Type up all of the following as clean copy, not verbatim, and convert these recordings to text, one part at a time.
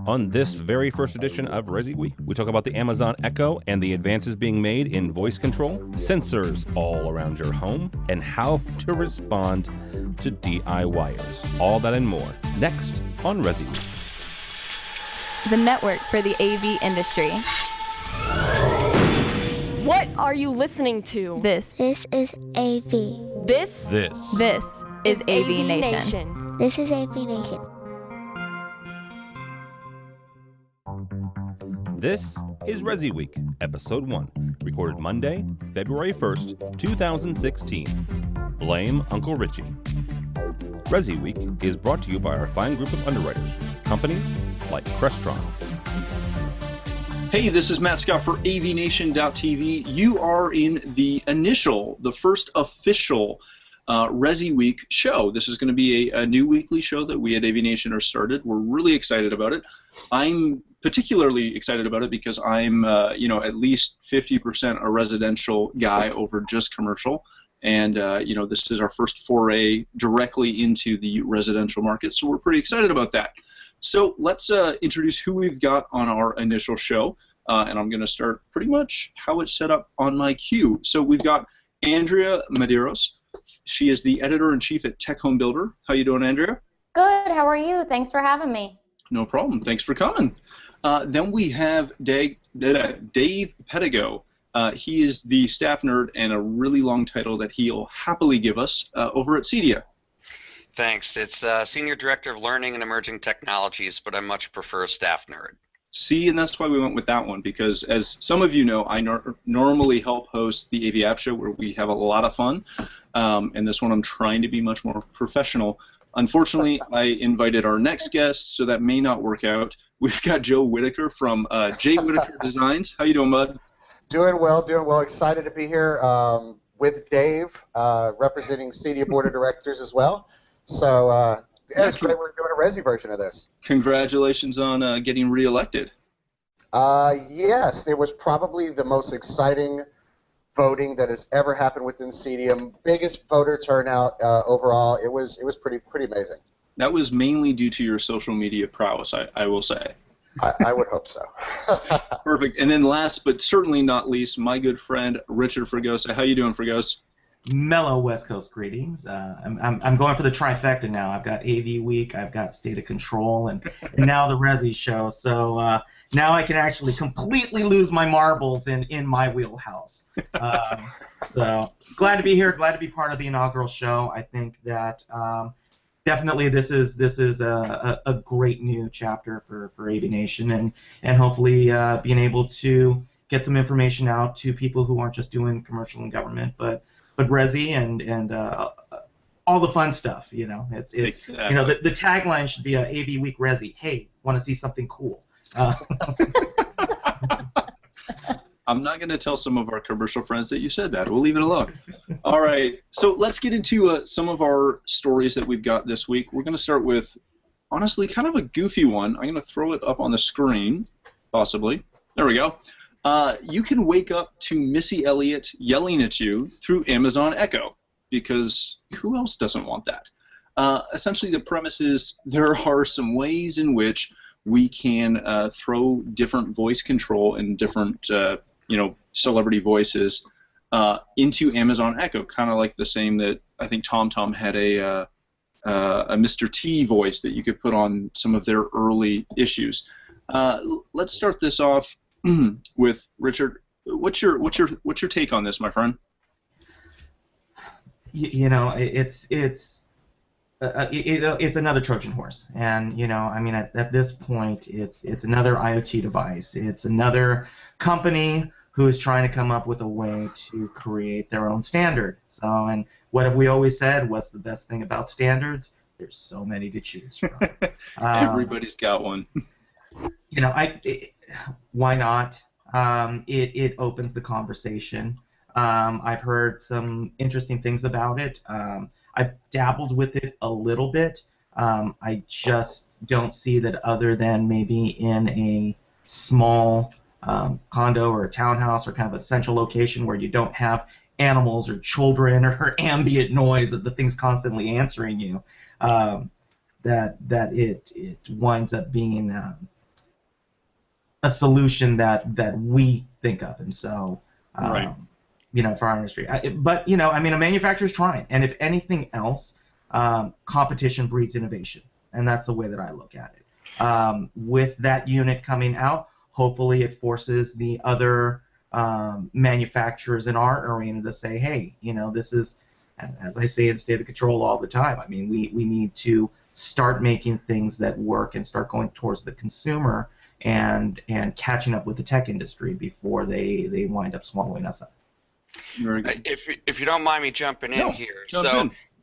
On this very first edition of Resi Week, we talk about the Amazon Echo and the advances being made in voice control, sensors all around your home, and how to respond to DIYers. All that and more next on Resi Week. The network for the AV industry. What are you listening to? This is AV. This is AVNation. This is AVNation. This is Resi Week, Episode 1, recorded Monday, February 1st, 2016. Blame Uncle Richie. Resi Week is brought to you by our fine group of underwriters, companies like Crestron. Hey, this is Matt Scott for AVNation.tv. You are in the first official Resi Week show. This is going to be a new weekly show that we at AVNation are started. We're really excited about it. I'm particularly excited about it because I'm, at least 50% a residential guy over just commercial. And, this is our first foray directly into the residential market, so we're pretty excited about that. So let's introduce who we've got on our initial show, and I'm going to start pretty much how it's set up on my queue. So we've got Andrea Medeiros. She is the editor-in-chief at Tech Home Builder. How you doing, Andrea? Good. How are you? Thanks for having me. No problem. Thanks for coming. Then we have Dave Pedigo. He is the staff nerd and a really long title that he'll happily give us over at Cedia. Thanks. It's Senior Director of Learning and Emerging Technologies, but I much prefer staff nerd. See, and that's why we went with that one, because as some of you know, I normally help host the AV App Show where we have a lot of fun, and this one I'm trying to be much more professional. Unfortunately, I invited our next guest, so that may not work out. We've got Joe Whitaker from J. Whitaker Designs. How you doing, bud? Doing well. Excited to be here with Dave, representing Cedia Board of Directors as well. So it's great we're doing a Resi version of this. Congratulations on getting reelected. Yes, it was probably the most exciting voting that has ever happened within Cedia. Biggest voter turnout overall. It was pretty amazing. That was mainly due to your social media prowess, I will say. I would hope so. Perfect. And then last but certainly not least, my good friend Richard Fregosa. How you doing, Fregosa? Mellow West Coast greetings. I'm going for the trifecta now. I've got AVWeek, I've got State of Control, and now the Resi show. So now I can actually completely lose my marbles in my wheelhouse. So glad to be here. Glad to be part of the inaugural show. I think that definitely this is a great new chapter for AVNation, and hopefully being able to get some information out to people who aren't just doing commercial and government, but Resi and all the fun stuff. It's exactly. The tagline should be AV Week Resi. Hey, want to see something cool? I'm not going to tell some of our commercial friends that you said that. We'll leave it alone. All right, so let's get into some of our stories that we've got this week. We're going to start with, honestly, kind of a goofy one. I'm going to throw it up on the screen, possibly. There we go. You can wake up to Missy Elliott yelling at you through Amazon Echo, because who else doesn't want that? Essentially, the premise is there are some ways in which we can throw different voice control and different celebrity voices into Amazon Echo, kind of like the same that I think TomTom had a Mr. T voice that you could put on some of their early issues. Let's start this off with Richard. What's your take on this, my friend? It's another Trojan horse, and at this point, it's another IoT device. It's another company who is trying to come up with a way to create their own standard. So, and what have we always said? What's the best thing about standards? There's so many to choose from. Everybody's got one. Why not? It opens the conversation. I've heard some interesting things about it. I've dabbled with it a little bit. I just don't see that other than maybe in a small condo or a townhouse or kind of a central location where you don't have animals or children or ambient noise that the thing's constantly answering you, that it winds up being a solution that we think of, and so Right. for our industry. But a manufacturer's trying, and if anything else, competition breeds innovation, and that's the way that I look at it. With that unit coming out, hopefully it forces the other manufacturers in our arena to say, hey, this is, as I say in State of Control all the time, we need to start making things that work and start going towards the consumer and catching up with the tech industry before they wind up swallowing us up. Very good. If you don't mind me jumping in here.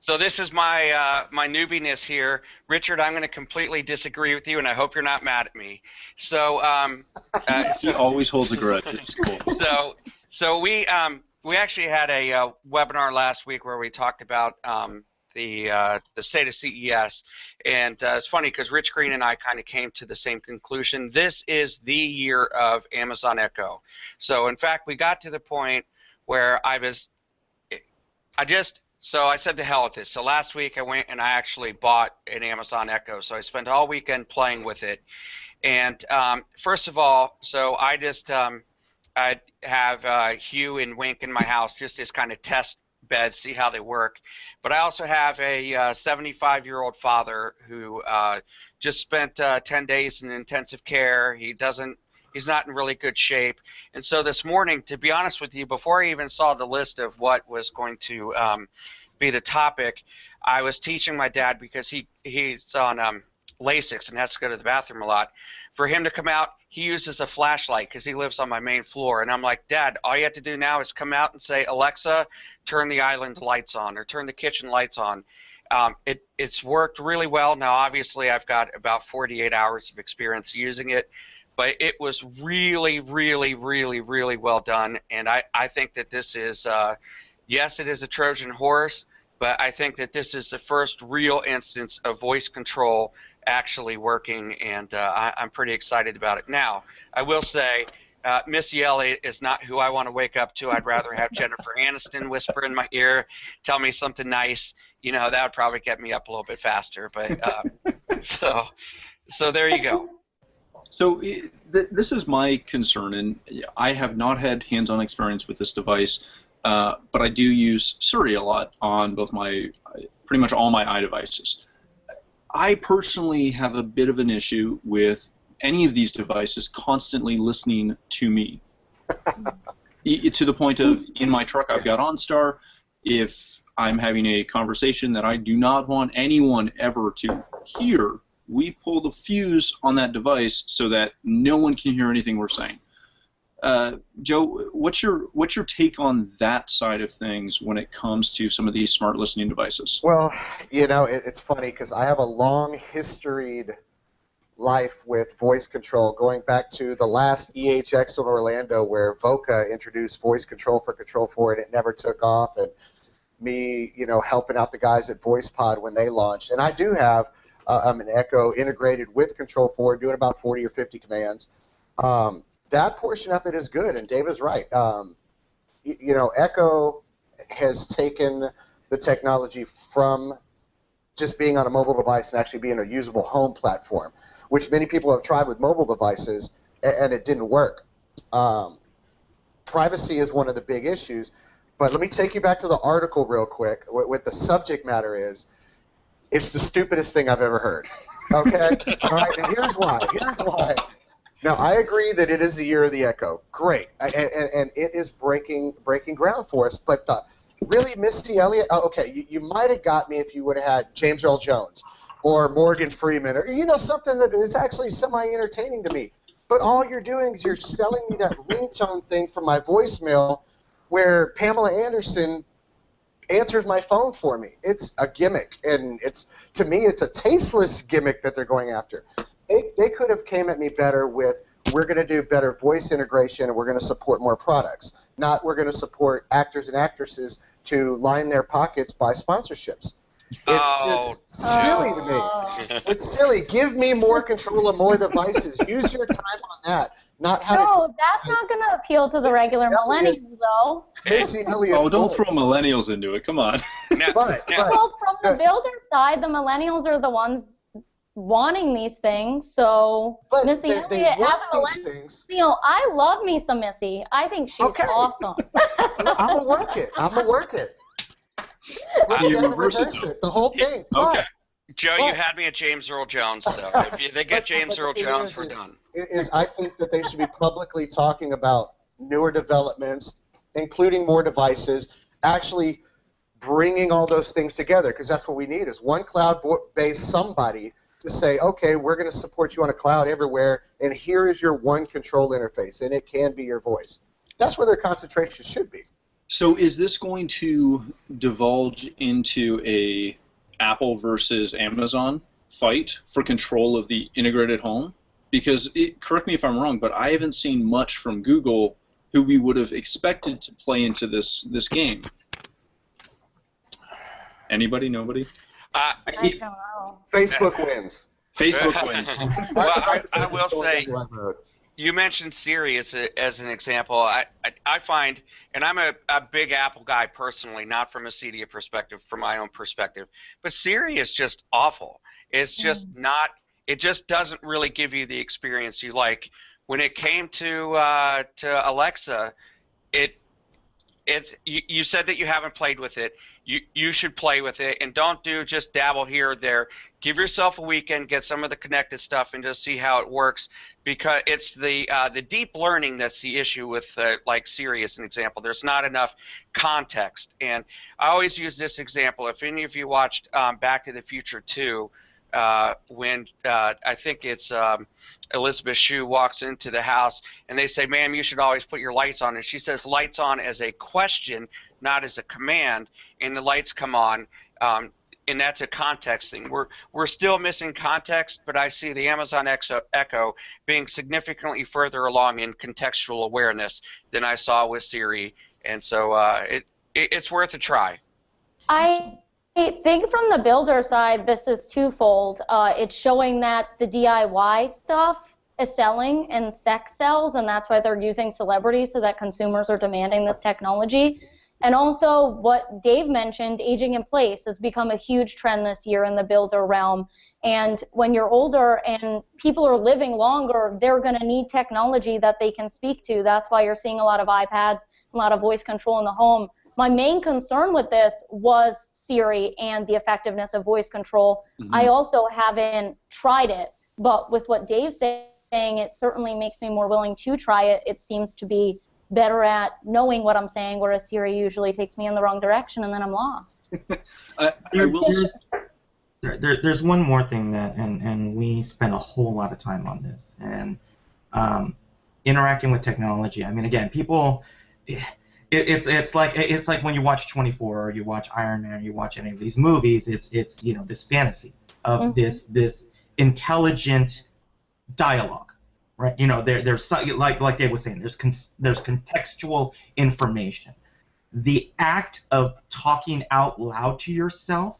So this is my my newbiness here. Richard, I'm going to completely disagree with you, and I hope you're not mad at me. So he always holds a grudge. It's cool. So we actually had a webinar last week where we talked about the state of CES, and it's funny because Rich Green and I kind of came to the same conclusion. This is the year of Amazon Echo. So in fact, we got to the point where I said to hell with this. So last week I went and I actually bought an Amazon Echo. So I spent all weekend playing with it. And first of all, so I just I have Hue and Wink in my house just as kind of test beds, see how they work. But I also have a 75-year-old father who just spent 10 days in intensive care. He's not in really good shape. And so this morning, to be honest with you, before I even saw the list of what was going to be the topic, I was teaching my dad, because he's on Lasix and has to go to the bathroom a lot. For him to come out, he uses a flashlight because he lives on my main floor. And I'm like, Dad, all you have to do now is come out and say, Alexa, turn the island lights on, or turn the kitchen lights on. It's worked really well. Now, obviously, I've got about 48 hours of experience using it. But it was really, really, really, really well done. And I think that this is, yes, it is a Trojan horse, but I think that this is the first real instance of voice control actually working, and I'm pretty excited about it. Now, I will say, Missy Elliott is not who I want to wake up to. I'd rather have Jennifer Aniston whisper in my ear, tell me something nice. That would probably get me up a little bit faster. But so there you go. So this is my concern, and I have not had hands-on experience with this device, but I do use Siri a lot on pretty much all my iDevices. I personally have a bit of an issue with any of these devices constantly listening to me, to the point of, in my truck I've got OnStar. If I'm having a conversation that I do not want anyone ever to hear, we pull the fuse on that device so that no one can hear anything we're saying. Joe, what's your take on that side of things when it comes to some of these smart listening devices? Well, it's funny because I have a long historied life with voice control, going back to the last EHX in Orlando where Voca introduced voice control for Control 4 and it never took off, and me, helping out the guys at VoicePod when they launched. And I do have an Echo integrated with Control 4, doing about 40 or 50 commands. That portion of it is good, and Dave is right. Echo has taken the technology from just being on a mobile device and actually being a usable home platform, which many people have tried with mobile devices, and it didn't work. Privacy is one of the big issues, but let me take you back to the article real quick. What the subject matter is, it's the stupidest thing I've ever heard. Okay? All right, and here's why. Now, I agree that it is the year of the Echo. Great. And it is breaking ground for us. But really, Misty Elliott, okay, you might have got me if you would have had James Earl Jones or Morgan Freeman, or something that is actually semi-entertaining to me. But all you're doing is you're selling me that ringtone thing from my voicemail where Pamela Anderson answers my phone for me. It's a gimmick, and to me it's a tasteless gimmick that they're going after. They could have came at me better with, we're going to do better voice integration and we're going to support more products, not we're going to support actors and actresses to line their pockets by sponsorships. It's just silly to me. It's silly. Give me more control of more devices. Use your time on that. Not how No, that's not going to appeal to the regular millennials, though. Don't throw millennials into it. Come on. Well, from the builder side, the millennials are the ones wanting these things. So But Missy they Elliott, as want a these things. millennial, I love me some Missy. I think she's awesome. I'm gonna work it. Look You at it, reverse reverse it. The whole thing. Okay. Joe, But- you had me at James Earl Jones, though. If they get James But Earl the thing Jones, is- we're done. I think that they should be publicly talking about newer developments, including more devices, actually bringing all those things together, because that's what we need is one cloud-based somebody to say, okay, we're going to support you on a cloud everywhere, and here is your one control interface, and it can be your voice. That's where their concentration should be. So is this going to divulge into a Apple versus Amazon fight for control of the integrated home? Because, correct me if I'm wrong, but I haven't seen much from Google, who we would have expected to play into this game. Anybody? Nobody? I don't know. Facebook wins. Facebook wins. Well, I will say, you mentioned Siri as an example. I find, and I'm a big Apple guy personally, not from a CEDIA perspective, from my own perspective, but Siri is just awful. It's just not, it just doesn't really give you the experience you like. When it came to Alexa, you said that you haven't played with it. You should play with it, and don't just dabble here or there. Give yourself a weekend, get some of the connected stuff, and just see how it works. Because it's the deep learning that's the issue with like Siri as an example. There's not enough context, and I always use this example. If any of you watched Back to the Future 2, when I think it's Elizabeth Shue walks into the house and they say, "Ma'am, you should always put your lights on," and she says lights on as a question, not as a command, and the lights come on, and that's a context thing. We're still missing context, but I see the Amazon Echo being significantly further along in contextual awareness than I saw with Siri, and so it's worth a try. I think from the builder side, this is twofold. It's showing that the DIY stuff is selling in sex sells, and that's why they're using celebrities so that consumers are demanding this technology. And also what Dave mentioned, aging in place has become a huge trend this year in the builder realm. And when you're older and people are living longer, they're going to need technology that they can speak to. That's why you're seeing a lot of iPads, a lot of voice control in the home. My main concern with this was Siri and the effectiveness of voice control. I also haven't tried it, but with what Dave's saying, it certainly makes me more willing to try it. It seems to be better at knowing what I'm saying, whereas Siri usually takes me in the wrong direction and then I'm lost. There's one more thing that, and we spend a whole lot of time on this, and interacting with technology. I mean, again, people, it's like when you watch 24 or you watch Iron Man or you watch any of these movies. It's this fantasy of this intelligent dialogue. Right, there's like Dave was saying, there's contextual information. The act of talking out loud to yourself,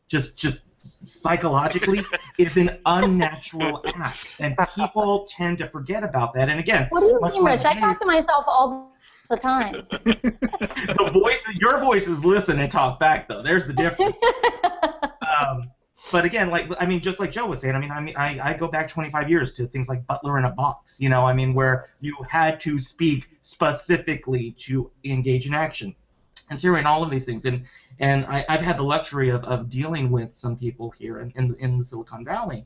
just psychologically, is an unnatural act, and people tend to forget about that. And again, what do you mean, Rich? I talk to myself all the time. Your voices listen and talk back, though. There's the difference. But again, just like Joe was saying, I go back 25 years to things like Butler in a Box, where you had to speak specifically to engage in action, and Siri and all of these things. And I've had the luxury of dealing with some people here in the Silicon Valley,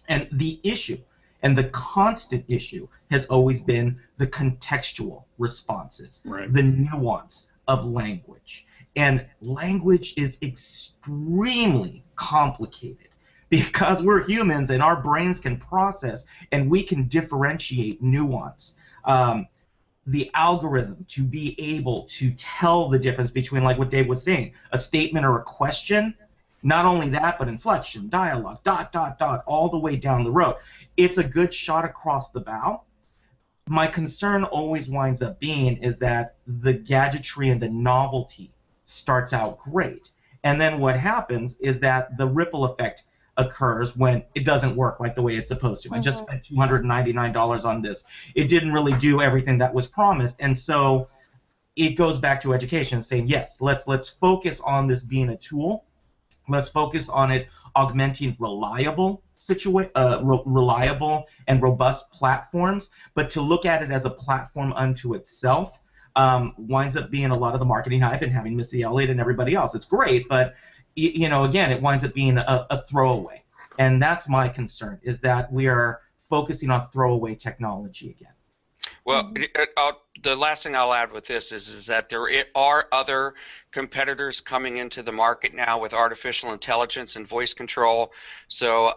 and the issue and the constant issue has always been the contextual responses, the nuance of language. And language is extremely complicated because we're humans and our brains can process and we can differentiate nuance. The algorithm to be able to tell the difference between, like what Dave was saying, a statement or a question, not only that, but inflection, dialogue, ... all the way down the road. It's a good shot across the bow. My concern always winds up being is that the gadgetry and the novelty starts out great, and then what happens is that the ripple effect occurs when it doesn't work like the way it's supposed to. I just spent $299 on this. It didn't really do everything that was promised, and so it goes back to education, saying yes, let's focus on this being a tool. Let's focus on it augmenting reliable reliable and robust platforms, but to look at it as a platform unto itself winds up being a lot of the marketing hype and having Missy Elliott and everybody else. It's great, but again, it winds up being a throwaway. And that's my concern, is that we are focusing on throwaway technology again. Well, the last thing I'll add with this is that there are other competitors coming into the market now with artificial intelligence and voice control. So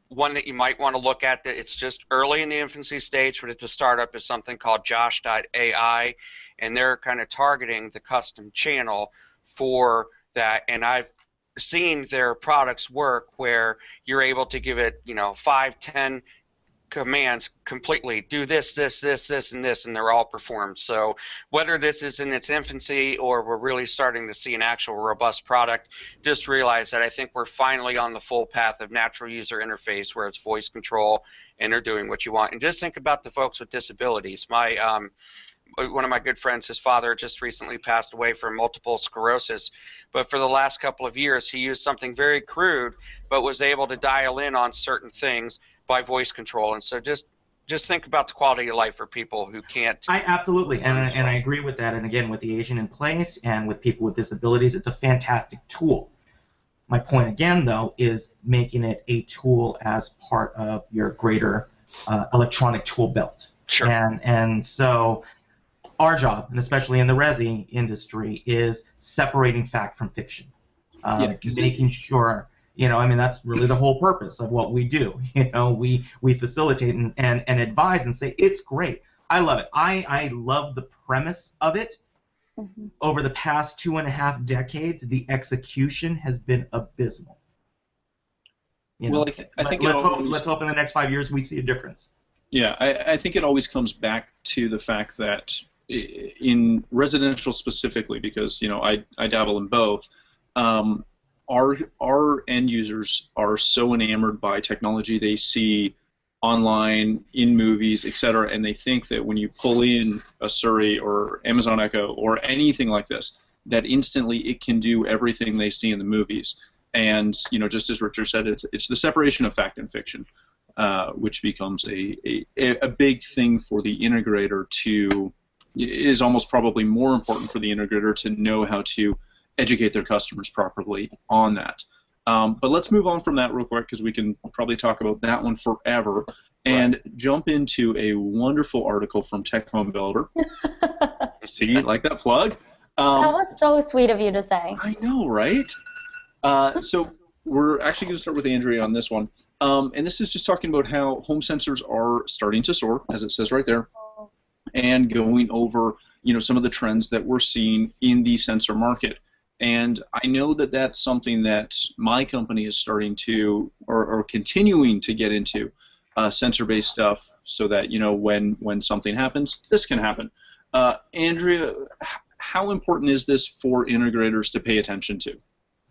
one that you might want to look at, it's just early in the infancy stage, but it's a startup, is something called Josh.ai, and they're kind of targeting the custom channel for that. And I've seen their products work where you're able to give it, 5, 10 commands completely, do this, this, this, this, and this, and they're all performed. So whether this is in its infancy or we're really starting to see an actual robust product, just realize that I think we're finally on the full path of natural user interface where it's voice control and they're doing what you want. And just think about the folks with disabilities. One of my good friends, his father just recently passed away from multiple sclerosis, but for the last couple of years he used something very crude but was able to dial in on certain things by voice control. And so just think about the quality of life for people who can't. Absolutely, and I agree with that. And again, with the Aging in Place and with people with disabilities, it's a fantastic tool. My point again, though, is making it a tool as part of your greater electronic tool belt. Sure. And so our job, and especially in the resi industry, is separating fact from fiction. Making sure, that's really the whole purpose of what we do. We facilitate and advise and say, it's great. I love it. I love the premise of it. Mm-hmm. Over the past 2.5 decades, the execution has been abysmal. Well, I think let's hope in the next 5 years we see a difference. Yeah, I think it always comes back to the fact that in residential specifically, because I dabble in both, our end users are so enamored by technology they see online, in movies, etc., and they think that when you pull in a Surrey or Amazon Echo or anything like this, that instantly it can do everything they see in the movies. And just as Richard said, it's the separation of fact and fiction, which becomes a big thing for the integrator to. Is almost probably more important for the integrator to know how to educate their customers properly on that. But let's move on from that real quick, because we can probably talk about that one forever, and jump into a wonderful article from Tech Home Builder. See, like that plug? That was so sweet of you to say. I know, right? So we're actually going to start with Andrea on this one. And this is just talking about how home sensors are starting to soar, as it says right there, and going over some of the trends that we're seeing in the sensor market. And I know that that's something that my company is starting to or continuing to get into, sensor-based stuff, so that when something happens, this can happen. Andrea, how important is this for integrators to pay attention to?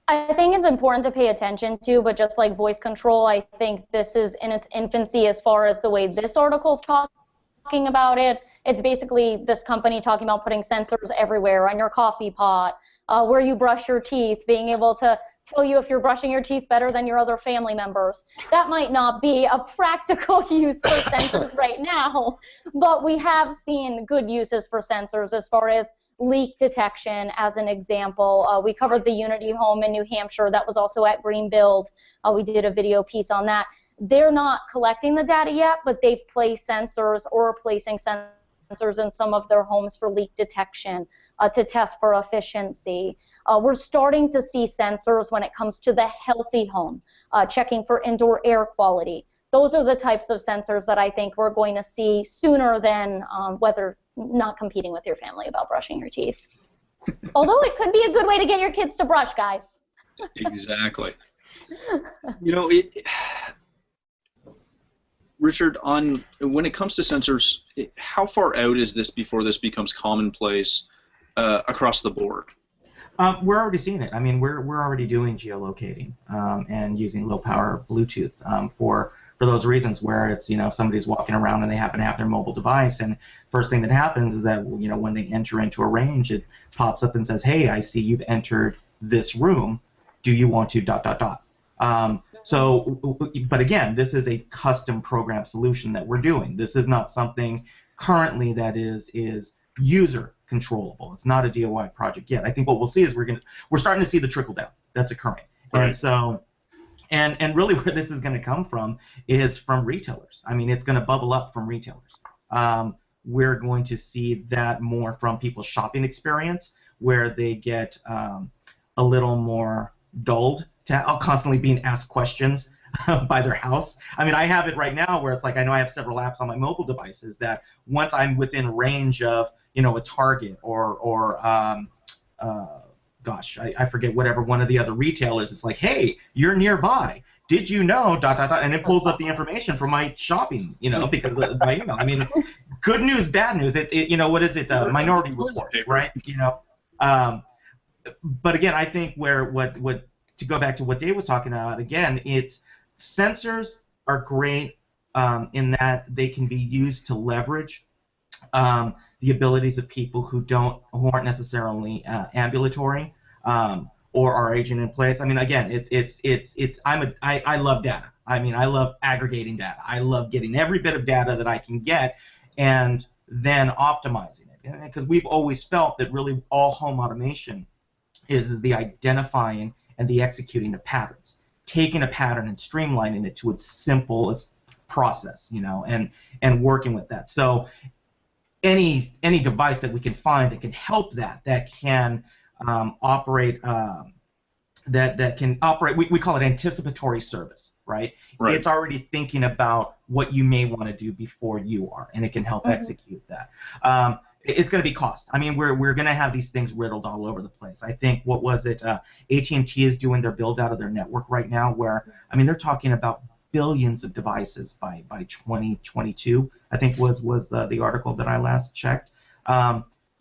I think it's important to pay attention to, but just like voice control, I think this is in its infancy as far as the way this article's talking about it. It's basically this company talking about putting sensors everywhere, on your coffee pot, where you brush your teeth, being able to tell you if you're brushing your teeth better than your other family members. That might not be a practical use for sensors right now, but we have seen good uses for sensors as far as leak detection, as an example. We covered the Unity home in New Hampshire. That was also at Green Build. We did a video piece on that. They're not collecting the data yet, but they've placed sensors or are placing sensors in some of their homes for leak detection to test for efficiency. We're starting to see sensors when it comes to the healthy home, checking for indoor air quality. Those are the types of sensors that I think we're going to see sooner than whether not competing with your family about brushing your teeth. Although it could be a good way to get your kids to brush, guys. Exactly. Richard, when it comes to sensors, how far out is this before this becomes commonplace across the board? We're already seeing it. I mean, we're already doing geolocating and using low power Bluetooth for those reasons, where it's if somebody's walking around and they happen to have their mobile device, and first thing that happens is that when they enter into a range, it pops up and says, "Hey, I see you've entered this room. Do you want to ... But again, this is a custom program solution that we're doing. This is not something currently that is user controllable. It's not a DIY project yet. I think what we'll see is we're starting to see the trickle down that's occurring. Right. And so, and really where this is going to come from is from retailers. I mean, it's going to bubble up from retailers. We're going to see that more from people's shopping experience, where they get a little more dulled to constantly being asked questions by their house. I mean, I have it right now where it's like I know I have several apps on my mobile devices that once I'm within range of, you know, a Target or gosh, I forget whatever one of the other retailers, it's like, hey, you're nearby. Did you know, ... and it pulls up the information from my shopping, you know, because of my email. I mean, good news, bad news. You know, what is it? Minority Report, right? You know, but again, I think what to go back to what Dave was talking about again, it's sensors are great in that they can be used to leverage the abilities of people who aren't necessarily ambulatory. Or are aging in place. I mean, again, I love data. I mean, I love aggregating data. I love getting every bit of data that I can get and then optimizing it. Because we've always felt that really all home automation is the identifying and the executing of patterns, taking a pattern and streamlining it to its simplest process, you know, and working with that. So any device that we can find that can help that can operate that can operate. We call it anticipatory service, right? It's already thinking about what you may want to do before you are, and it can help execute that. It's going to be cost. I mean, we're going to have these things riddled all over the place. I think what was it? AT&T is doing their build out of their network right now, where I mean they're talking about billions of devices by 2022. I think was the article that I last checked.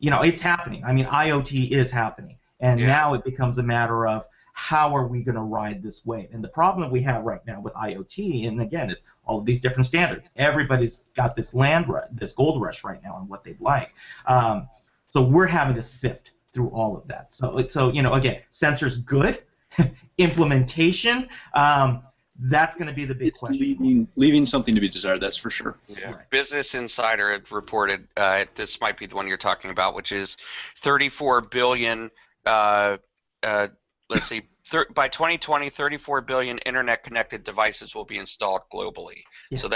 You know, it's happening. I mean, IoT is happening, and now it becomes a matter of how are we going to ride this wave? And the problem that we have right now with IoT, and again, it's all of these different standards. Everybody's got this this gold rush right now on what they'd like. So we're having to sift through all of that. So you know, again, sensors good, implementation. That's going to be the big question. Leaving something to be desired, that's for sure. Yeah. Right. Business Insider had reported, this might be the one you're talking about, which is 34 billion, let's see, by 2020, 34 billion internet-connected devices will be installed globally. Yeah. So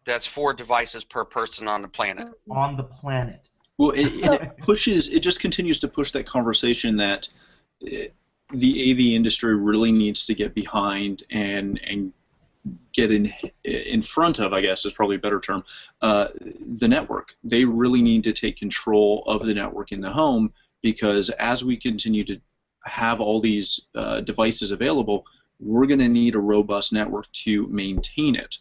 that's 4 devices per person on the planet. On the planet. Well, it just continues to push that conversation that the AV industry really needs to get behind and get in front of, I guess is probably a better term, the network. They really need to take control of the network in the home, because as we continue to have all these devices available, we're going to need a robust network to maintain it.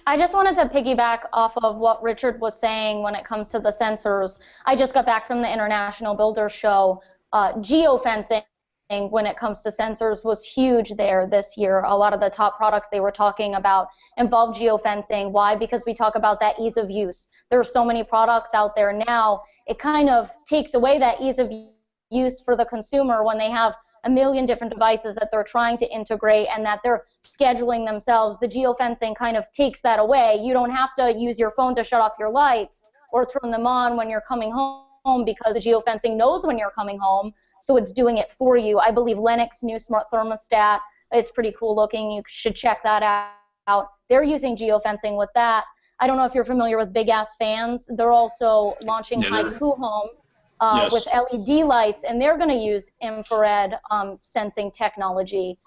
I just wanted to piggyback off of what Richard was saying when it comes to the sensors. I just got back from the International Builders Show. Geofencing, when it comes to sensors, was huge there this year. A lot of the top products they were talking about involved geofencing. Why? Because we talk about that ease of use. There are so many products out there now, it kind of takes away that ease of use for the consumer when they have a million different devices that they're trying to integrate and that they're scheduling themselves. The geofencing kind of takes that away. You don't have to use your phone to shut off your lights or turn them on when you're coming home, because the geofencing knows when you're coming home, so it's doing it for you. I believe Lennox new smart thermostat, it's pretty cool looking. You should check that out. They're using geofencing with that. I don't know if you're familiar with big ass fans. They're also launching Haiku Home with LED lights, and they're going to use infrared sensing technology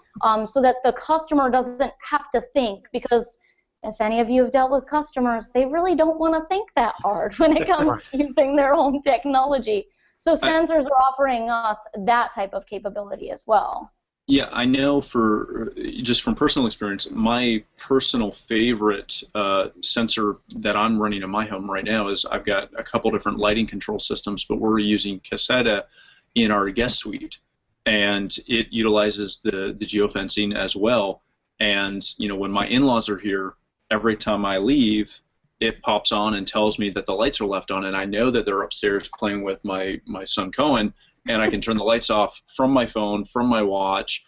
so that the customer doesn't have to think, because if any of you have dealt with customers, they really don't want to think that hard when it comes to using their own technology. So sensors are offering us that type of capability as well. Yeah, I know just from personal experience, my personal favorite sensor that I'm running in my home right now is I've got a couple different lighting control systems, but we're using Caseta in our guest suite, and it utilizes the geofencing as well. And you know, when my in-laws are here, every time I leave, it pops on and tells me that the lights are left on, and I know that they're upstairs playing with my son Cohen, and I can turn the lights off from my phone, from my watch,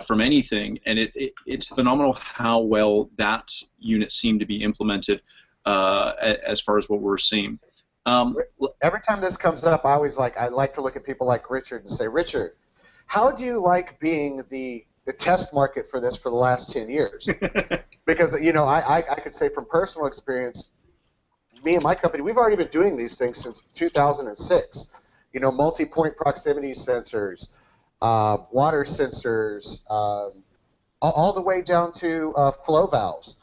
from anything, and it's phenomenal how well that unit seemed to be implemented as far as what we're seeing. Every time this comes up, I like to look at people like Richard and say, Richard, how do you like being the test market for this for the last 10 years? Because, I could say from personal experience, me and my company, we've already been doing these things since 2006. Multi-point proximity sensors, water sensors, all the way down to flow valves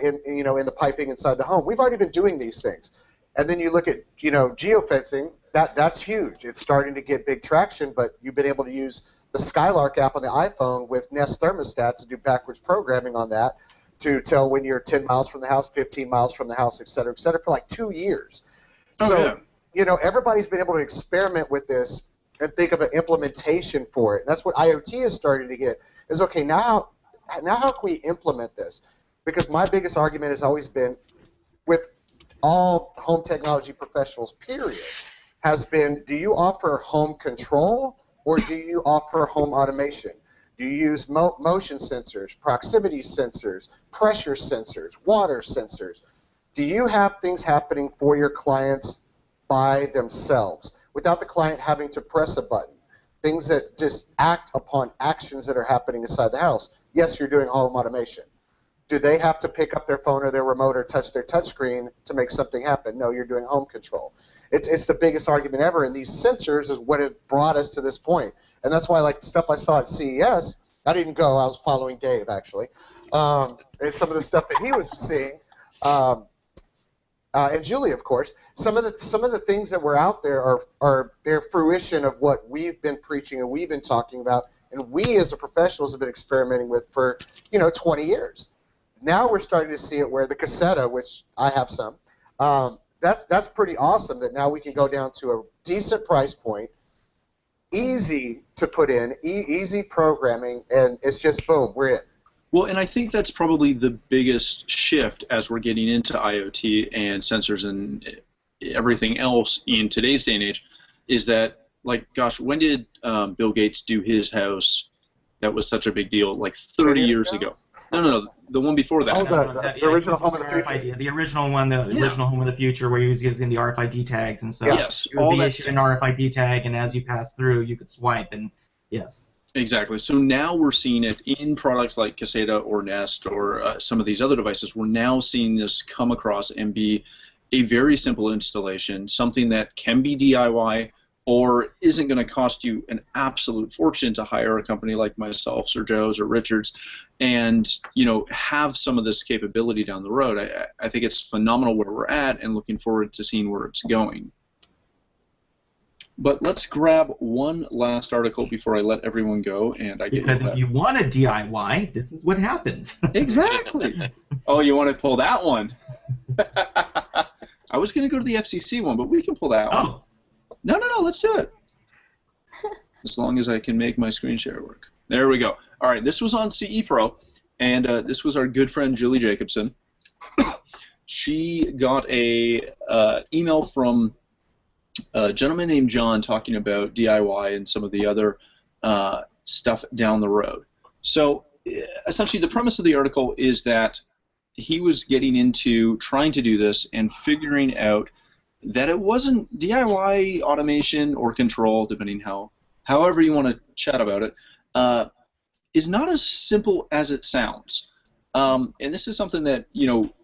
in the piping inside the home. We've already been doing these things. And then you look at, geofencing, that's huge. It's starting to get big traction, but you've been able to use the Skylark app on the iPhone with Nest thermostats to do backwards programming on that to tell when you're 10 miles from the house, 15 miles from the house, et cetera, for like 2 years. Everybody's been able to experiment with this and think of an implementation for it. And that's what IoT is starting to get, is, okay, now how can we implement this? Because my biggest argument has always been, with all home technology professionals, period, has been, do you offer home control or do you offer home automation? Do you use motion sensors, proximity sensors, pressure sensors, water sensors? Do you have things happening for your clients by themselves without the client having to press a button? Things that just act upon actions that are happening inside the house. Yes, you're doing home automation. Do they have to pick up their phone or their remote or touch their touchscreen to make something happen? No, you're doing home control. It's the biggest argument ever, and these sensors is what have brought us to this point. And that's why, like, the stuff I saw at CES, I didn't go, I was following Dave, actually, and some of the stuff that he was seeing, and Julie, of course. Some of the things that were out there are their fruition of what we've been preaching and we've been talking about, and we as a professionals have been experimenting with for 20 years. Now we're starting to see it where the Cassetta, which I have some, that's pretty awesome that now we can go down to a decent price point, easy to put in, easy programming, and it's just boom, we're in. Well, and I think that's probably the biggest shift as we're getting into IoT and sensors and everything else in today's day and age, is that, like, gosh, when did Bill Gates do his house that was such a big deal? Like 30 years ago. No, the one before that. Oh, the original Home of the Future. The original one, the original Home of the Future, where he was using the RFID tags, and so yes, you would be issued an RFID tag, and as you pass through, you could swipe, and yes. Exactly. So now we're seeing it in products like Cassetta or Nest or some of these other devices. We're now seeing this come across and be a very simple installation, something that can be DIY or isn't going to cost you an absolute fortune to hire a company like myself or Joe's or Richard's and have some of this capability down the road. I think it's phenomenal where we're at and looking forward to seeing where it's going. But let's grab one last article before I let everyone go. Because if you want a DIY, this is what happens. Exactly. Oh, you want to pull that one? I was going to go to the FCC one, but we can pull that one. Oh. No, let's do it. As long as I can make my screen share work. There we go. All right, this was on CE Pro, and this was our good friend Julie Jacobson. She got a email from a gentleman named John talking about DIY and some of the other stuff down the road. So essentially the premise of the article is that he was getting into trying to do this and figuring out that it wasn't DIY automation or control, depending however you want to chat about it, is not as simple as it sounds. And this is something that,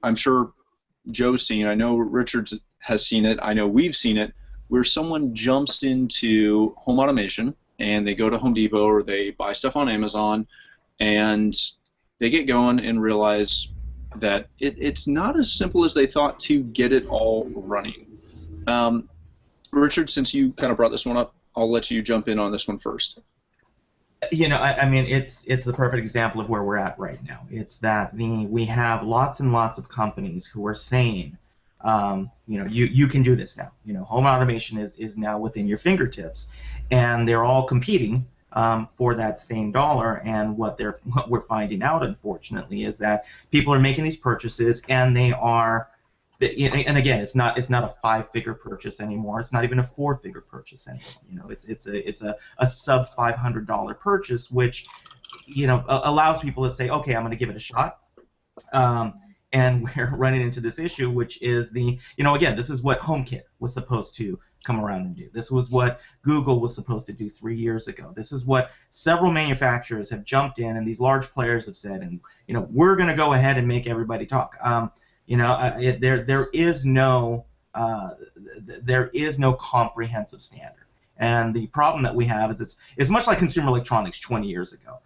I'm sure Joe's seen. I know Richard has seen it. I know we've seen it, where someone jumps into home automation and they go to Home Depot or they buy stuff on Amazon and they get going and realize that it's not as simple as they thought to get it all running. Richard, since you kind of brought this one up, I'll let you jump in on this one first. I mean, it's the perfect example of where we're at right now. It's that we have lots and lots of companies who are saying, you can do this now. Home automation is now within your fingertips, and they're all competing for that same dollar. And what we're finding out, unfortunately, is that people are making these purchases, and they are. And again, it's not a 5-figure purchase anymore. It's not even a 4-figure purchase anymore. It's a sub $500 purchase, which allows people to say, okay, I'm going to give it a shot. And we're running into this issue, which is again, this is what HomeKit was supposed to come around and do. This was what Google was supposed to do 3 years ago. This is what several manufacturers have jumped in, and these large players have said, and we're going to go ahead and make everybody talk. There is no comprehensive standard, and the problem that we have is it's much like consumer electronics 20 years ago.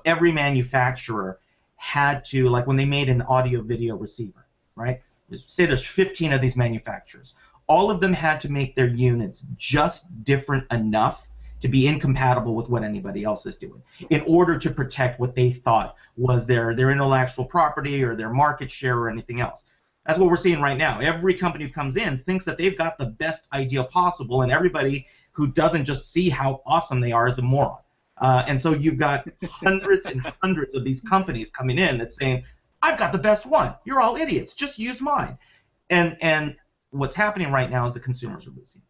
Every manufacturer had to, like when they made an audio-video receiver, right? Say there's 15 of these manufacturers. All of them had to make their units just different enough to be incompatible with what anybody else is doing in order to protect what they thought was their intellectual property or their market share or anything else. That's what we're seeing right now. Every company who comes in thinks that they've got the best idea possible, and everybody who doesn't just see how awesome they are is a moron. And so you've got hundreds and hundreds of these companies coming in that's saying, I've got the best one. You're all idiots. Just use mine. And what's happening right now is the consumers are losing.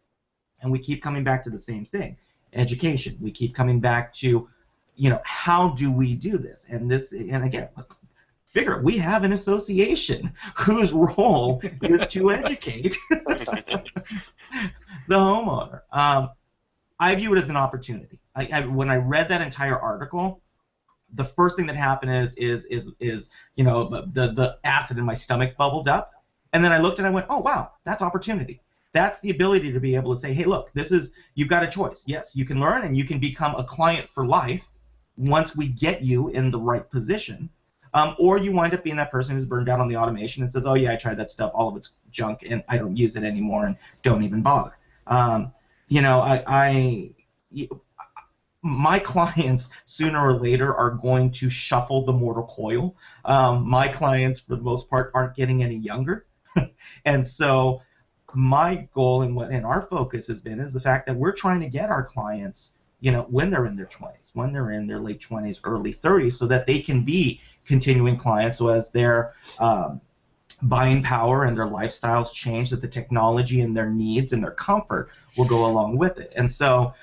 And we keep coming back to the same thing, education. We keep coming back to, how do we do this? And again, figure we have an association whose role is to educate the homeowner. I view it as an opportunity. When I read that entire article, the first thing that happened is the acid in my stomach bubbled up, and then I looked and I went, oh wow, that's opportunity. That's the ability to be able to say, hey, look, you've got a choice. Yes, you can learn and you can become a client for life once we get you in the right position, or you wind up being that person who's burned out on the automation and says, oh yeah, I tried that stuff, all of it's junk, and I don't use it anymore and don't even bother. My clients sooner or later are going to shuffle the mortal coil. My clients, for the most part, aren't getting any younger, and so my goal and our focus has been is the fact that we're trying to get our clients, when they're in their 20s, when they're in their late 20s, early 30s, so that they can be continuing clients. So as their buying power and their lifestyles change, that the technology and their needs and their comfort will go along with it. And so,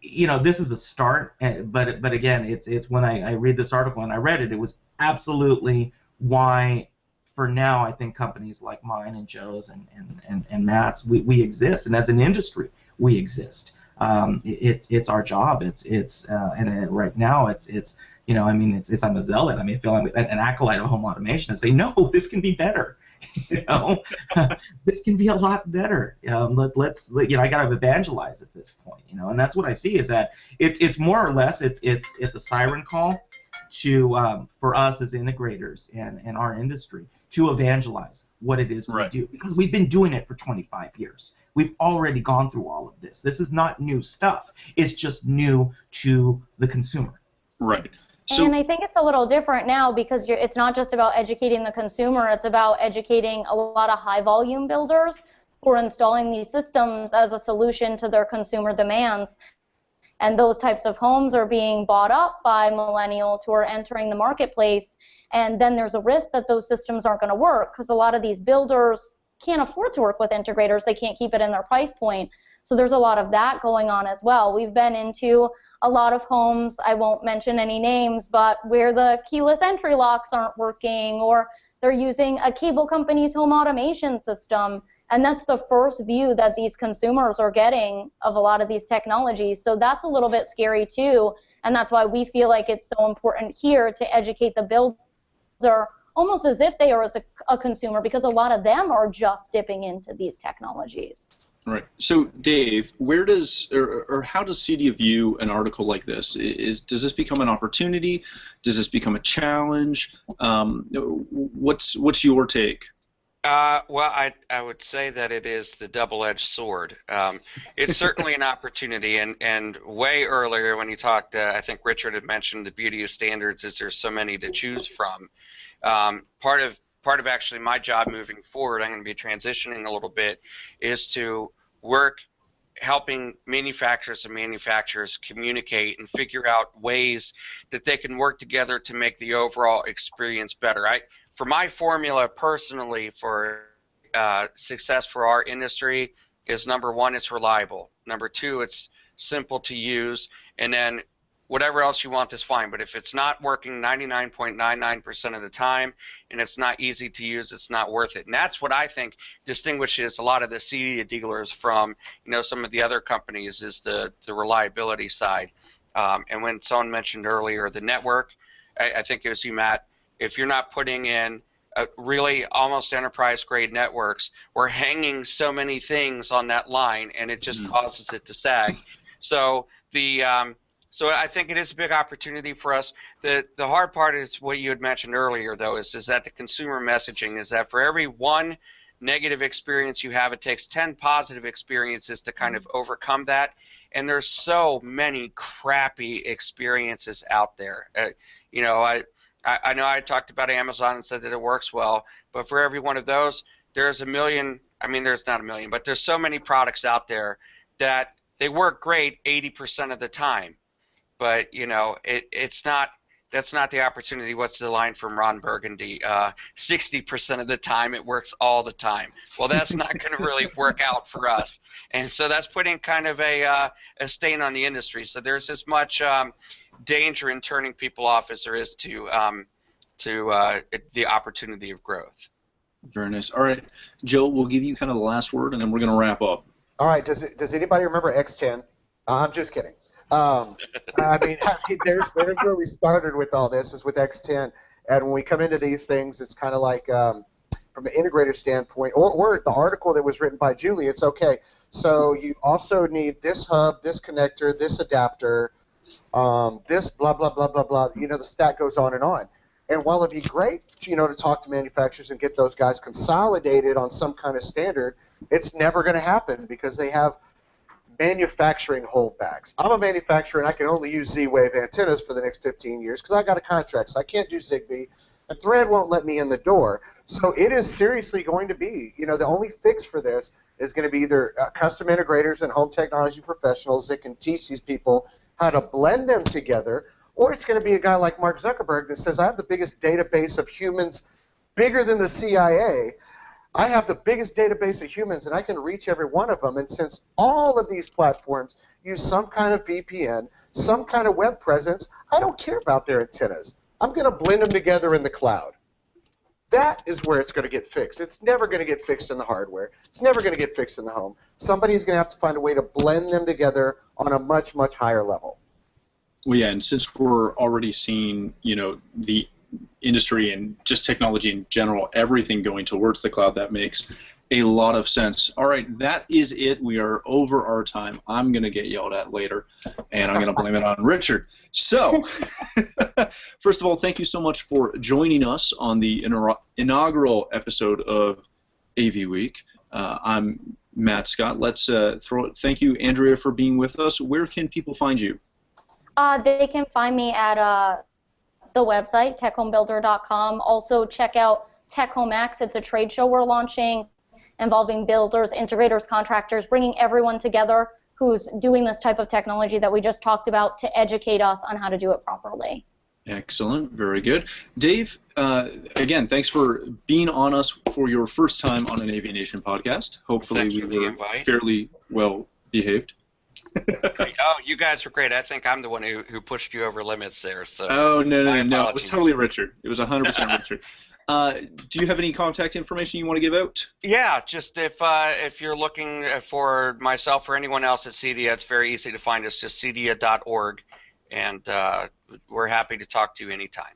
this is a start, but again, it's when I read this article and I read it, it was absolutely why, for now, I think companies like mine and Joe's and Matt's, we exist, and as an industry, we exist. It's our job. And right now, I'm a zealot. I feel like an acolyte of home automation and say, no, this can be better. This can be a lot better. I got to evangelize at this point. And that's what I see is that it's more or less it's a siren call to for us as integrators and our industry to evangelize what it is we do, because we've been doing it for 25 years. We've already gone through all of this. This is not new stuff. It's just new to the consumer. Right. And I think it's a little different now because it's not just about educating the consumer, it's about educating a lot of high-volume builders who are installing these systems as a solution to their consumer demands. And those types of homes are being bought up by millennials who are entering the marketplace, and then there's a risk that those systems aren't going to work because a lot of these builders can't afford to work with integrators. They can't keep it in their price point. So there's a lot of that going on as well. We've been into a lot of homes, I won't mention any names, but where the keyless entry locks aren't working, or they're using a cable company's home automation system, and that's the first view that these consumers are getting of a lot of these technologies. So that's a little bit scary too, and that's why we feel like it's so important here to educate the builder almost as if they are as a consumer, because a lot of them are just dipping into these technologies. Right. So, Dave, where does or how does CEDIA view an article like this? Does this become an opportunity? Does this become a challenge? What's your take? Well, I would say that it is the double-edged sword. It's certainly an opportunity, and way earlier when you talked, I think Richard had mentioned the beauty of standards is there's so many to choose from. Part of actually my job moving forward, I'm going to be transitioning a little bit, is to work helping manufacturers and manufacturers communicate and figure out ways that they can work together to make the overall experience better. For my formula personally for success for our industry is, number one, it's reliable. Number two, it's simple to use. And then whatever else you want is fine. But if it's not working 99.99% of the time and it's not easy to use, it's not worth it. And that's what I think distinguishes a lot of the CEDIA dealers from, some of the other companies, is the reliability side. And when someone mentioned earlier the network, I think it was you, Matt, if you're not putting in really almost enterprise-grade networks, we're hanging so many things on that line, and it just causes it to sag. So so I think it is a big opportunity for us. The hard part is what you had mentioned earlier, though, is that the consumer messaging is that for every one negative experience you have, it takes 10 positive experiences to kind of overcome that. And there's so many crappy experiences out there. I know I talked about Amazon and said that it works well, but for every one of those, there's a million. I mean, there's not a million, but there's so many products out there that they work great 80% of the time. But it's not. That's not the opportunity. What's the line from Ron Burgundy? 60% of the time it works all the time. Well, that's not going to really work out for us, and so that's putting kind of a stain on the industry. So there's as much danger in turning people off as there is to the opportunity of growth. Very nice. All right, Joe, we'll give you kind of the last word, and then we're going to wrap up. All right. Does anybody remember X10? I'm just kidding. I mean, there's where we started with all this, is with X10. And when we come into these things, it's kind of like, from an integrator standpoint, or the article that was written by Julie, it's okay. So you also need this hub, this connector, this adapter, this blah, blah, blah, blah, blah. The stack goes on and on. And while it'd be great, to talk to manufacturers and get those guys consolidated on some kind of standard, it's never going to happen because they have manufacturing holdbacks. I'm a manufacturer and I can only use Z-Wave antennas for the next 15 years because I got a contract, so I can't do Zigbee. And Thread won't let me in the door. So it is seriously going to be, the only fix for this is going to be either custom integrators and home technology professionals that can teach these people how to blend them together, or it's going to be a guy like Mark Zuckerberg that says, I have the biggest database of humans, bigger than the CIA. I have the biggest database of humans, and I can reach every one of them. And since all of these platforms use some kind of VPN, some kind of web presence, I don't care about their antennas. I'm going to blend them together in the cloud. That is where it's going to get fixed. It's never going to get fixed in the hardware. It's never going to get fixed in the home. Somebody's going to have to find a way to blend them together on a much, much higher level. Well, yeah, and since we're already seeing, the industry and just technology in general, everything going towards the cloud, that makes a lot of sense. All right, that is it. We are over our time. I'm going to get yelled at later, and I'm going to blame it on Richard. So, first of all, thank you so much for joining us on the inaugural episode of AVWeek. I'm Matt Scott. Let's thank you, Andrea, for being with us. Where can people find you? They can find me at the website, techhomebuilder.com. Also, check out Tech Home X. It's a trade show we're launching involving builders, integrators, contractors, bringing everyone together who's doing this type of technology that we just talked about to educate us on how to do it properly. Excellent. Very good. Dave, again, thanks for being on us for your first time on an AVNation podcast. Hopefully we were fairly well behaved. Oh, you guys were great. I think I'm the one who pushed you over limits there. So. Oh, no. It was totally Richard. It was 100% Richard. Do you have any contact information you want to give out? Yeah, just if you're looking for myself or anyone else at CEDIA, it's very easy to find us, just cedia.org, and we're happy to talk to you anytime.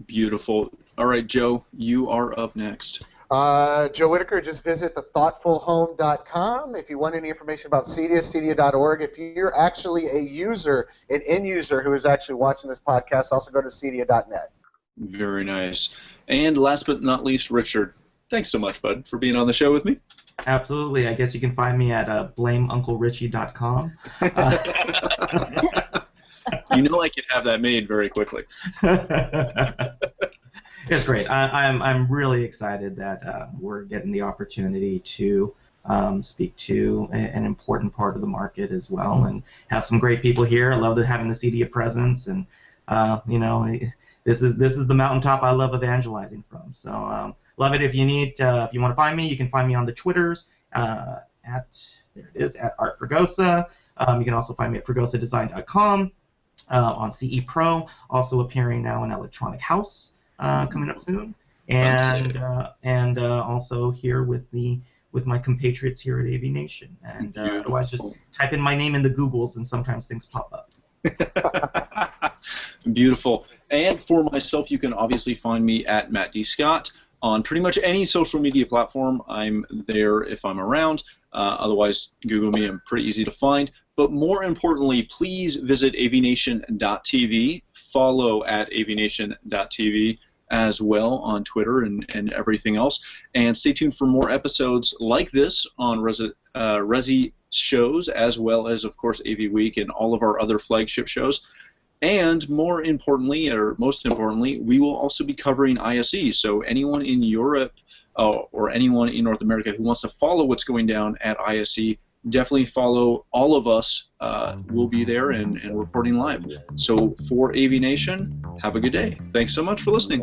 Beautiful. All right, Joe, you are up next. Joe Whitaker, just visit thethoughtfulhome.com. If you want any information about CEDIA, cedia.org. If you're actually a user, an end user who is actually watching this podcast, also go to cedia.net. Very nice. And last but not least, Richard, thanks so much, bud, for being on the show with me. Absolutely. I guess you can find me at blameunclerichie.com. You know I could have that made very quickly. It's great. I'm really excited that we're getting the opportunity to speak to an important part of the market as well, and have some great people here. I love having the CEDIA presence, and this is the mountaintop I love evangelizing from. So love it. If you want to find me, you can find me on the Twitters at Art Fregosa. You can also find me at fregosadesign.com. on CE Pro, also appearing now in Electronic House coming up soon, and also here with my compatriots here at AVNation. And otherwise, just type in my name in the Googles, and sometimes things pop up. Beautiful. And for myself, you can obviously find me at Matt D. Scott on pretty much any social media platform. I'm there if I'm around. Otherwise, Google me. I'm pretty easy to find. But more importantly, please visit avnation.tv. Follow at avnation.tv as well on Twitter and everything else. And stay tuned for more episodes like this on Resi shows, as well as, of course, AVWeek and all of our other flagship shows. And more importantly, or most importantly, we will also be covering ISE. So anyone in Europe or anyone in North America who wants to follow what's going down at ISE, definitely follow all of us. We'll be there and reporting live. So for AVNation, have a good day. Thanks so much for listening.